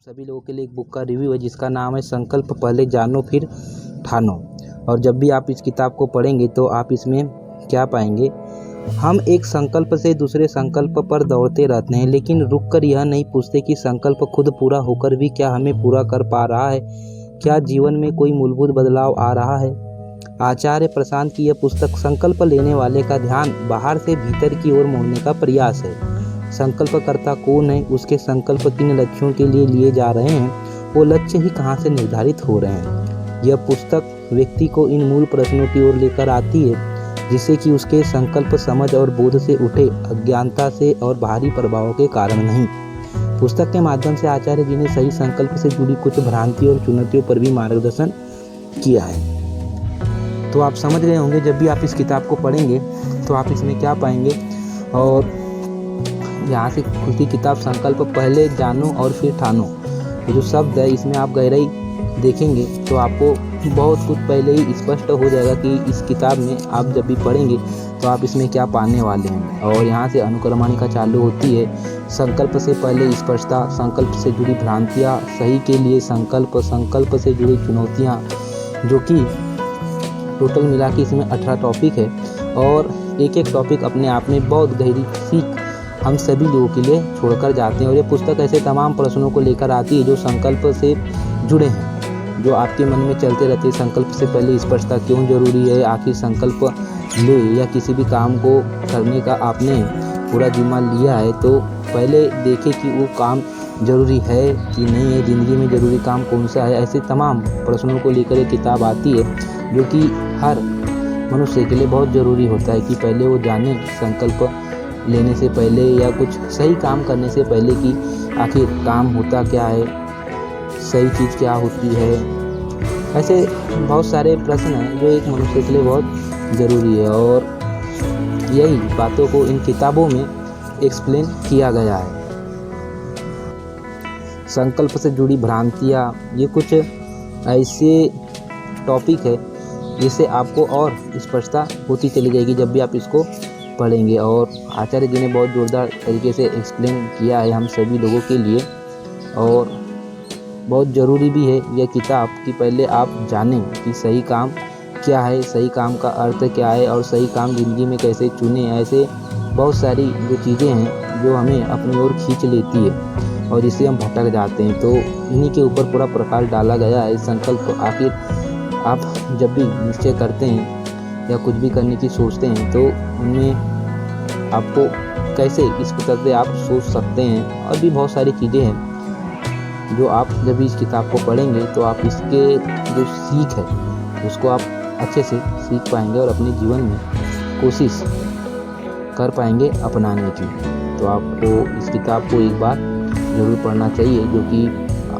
सभी लोगों के लिए एक बुक का रिव्यू है जिसका नाम है संकल्प पहले जानो फिर ठानो। और जब भी आप इस किताब को पढ़ेंगे तो आप इसमें क्या पाएंगे, हम एक संकल्प से दूसरे संकल्प पर दौड़ते रहते हैं, लेकिन रुक कर यह नहीं पूछते कि संकल्प खुद पूरा होकर भी क्या हमें पूरा कर पा रहा है, क्या जीवन में कोई मूलभूत बदलाव आ रहा है। आचार्य प्रशांत की यह पुस्तक संकल्प लेने वाले का ध्यान बाहर से भीतर की ओर मोड़ने का प्रयास है। संकल्पकर्ता कौन है, उसके संकल्प किन लक्ष्यों के लिए लिए जा रहे हैं, वो लक्ष्य ही कहाँ से निर्धारित हो रहे हैं। यह पुस्तक व्यक्ति को इन मूल प्रश्नों की ओर लेकर आती है जिससे कि उसके संकल्प समझ और बोध से उठे, अज्ञानता से और बाहरी प्रभावों के कारण नहीं। पुस्तक के माध्यम से आचार्य जी ने सही संकल्प से जुड़ी कुछ भ्रांति और चुनौतियों पर भी मार्गदर्शन किया है। तो आप समझ गए होंगे, जब भी आप इस किताब को पढ़ेंगे तो आप इसमें क्या पाएंगे। और यहाँ से खुलती किताब संकल्प पहले जानो और फिर ठानो, ये जो शब्द है इसमें आप गहराई देखेंगे तो आपको बहुत कुछ पहले ही स्पष्ट हो जाएगा कि इस किताब में आप जब भी पढ़ेंगे तो आप इसमें क्या पाने वाले हैं। और यहाँ से अनुक्रमणिका चालू होती है। संकल्प से पहले स्पष्टता, संकल्प से जुड़ी भ्रांतियाँ, सही के लिए संकल्प, संकल्प से जुड़ी चुनौतियाँ, जो कि टोटल मिला के इसमें 18 टॉपिक है। और एक एक टॉपिक अपने आप में बहुत गहरी सीख हम सभी लोगों के लिए छोड़कर जाते हैं। और ये पुस्तक ऐसे तमाम प्रश्नों को लेकर आती है जो संकल्प से जुड़े हैं, जो आपके मन में चलते रहते हैं। संकल्प से पहले स्पष्टता क्यों जरूरी है, आखिर संकल्प ले या किसी भी काम को करने का आपने पूरा जिम्मा लिया है तो पहले देखें कि वो काम जरूरी है कि नहीं है, ज़िंदगी में ज़रूरी काम कौन सा है। ऐसे तमाम प्रश्नों को लेकर एक किताब आती है जो कि हर मनुष्य के लिए बहुत ज़रूरी होता है कि पहले वो जाने संकल्प लेने से पहले या कुछ सही काम करने से पहले कि आखिर काम होता क्या है, सही चीज़ क्या होती है। ऐसे बहुत सारे प्रश्न हैं जो एक मनुष्य के लिए बहुत ज़रूरी है और यही बातों को इन किताबों में एक्सप्लेन किया गया है। संकल्प से जुड़ी भ्रांतियाँ, ये कुछ ऐसे टॉपिक है जिससे आपको और स्पष्टता होती चली जाएगी जब भी आप इसको पढ़ेंगे। और आचार्य जी ने बहुत जोरदार तरीके से एक्सप्लेन किया है हम सभी लोगों के लिए। और बहुत ज़रूरी भी है यह किताब कि पहले आप जानें कि सही काम क्या है, सही काम का अर्थ क्या है और सही काम ज़िंदगी में कैसे चुनें। ऐसे बहुत सारी जो चीज़ें हैं जो हमें अपनी ओर खींच लेती है और जिससे हम भटक जाते हैं, तो इन्हीं के ऊपर पूरा प्रकाश डाला गया है। संकल्प, आखिर आप जब भी निश्चय करते हैं या कुछ भी करने की सोचते हैं तो उनमें आपको कैसे इस पुस्तक से आप सोच सकते हैं। और भी बहुत सारी चीज़ें हैं जो आप जब भी इस किताब को पढ़ेंगे तो आप इसके जो सीख है उसको आप अच्छे से सीख पाएंगे और अपने जीवन में कोशिश कर पाएंगे अपनाने की। तो आपको इस किताब को एक बार ज़रूर पढ़ना चाहिए, जो कि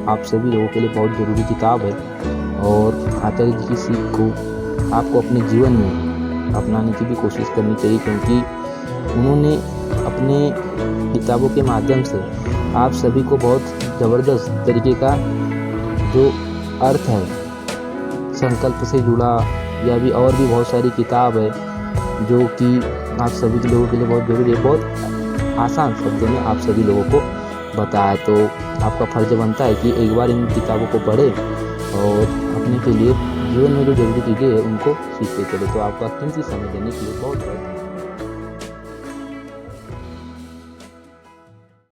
आप सभी लोगों के लिए बहुत ज़रूरी किताब है। और आचार्य जी की सीख को आपको अपने जीवन में अपनाने की भी कोशिश करनी चाहिए, क्योंकि उन्होंने अपने किताबों के माध्यम से आप सभी को बहुत ज़बरदस्त तरीके का जो अर्थ है संकल्प से जुड़ा या भी और भी बहुत सारी किताब है जो कि आप सभी लोगों के लिए बहुत ज़रूरी है। बहुत आसान शब्दों में आप सभी लोगों को बताया, तो आपका फर्ज बनता है कि एक बार इन किताबों को पढ़ें और अपने के लिए जीवन में जो ज़रूरी चीज़ें हैं उनको सीखते चले। तो आपका कीमती समय देने के लिए बहुत बहुत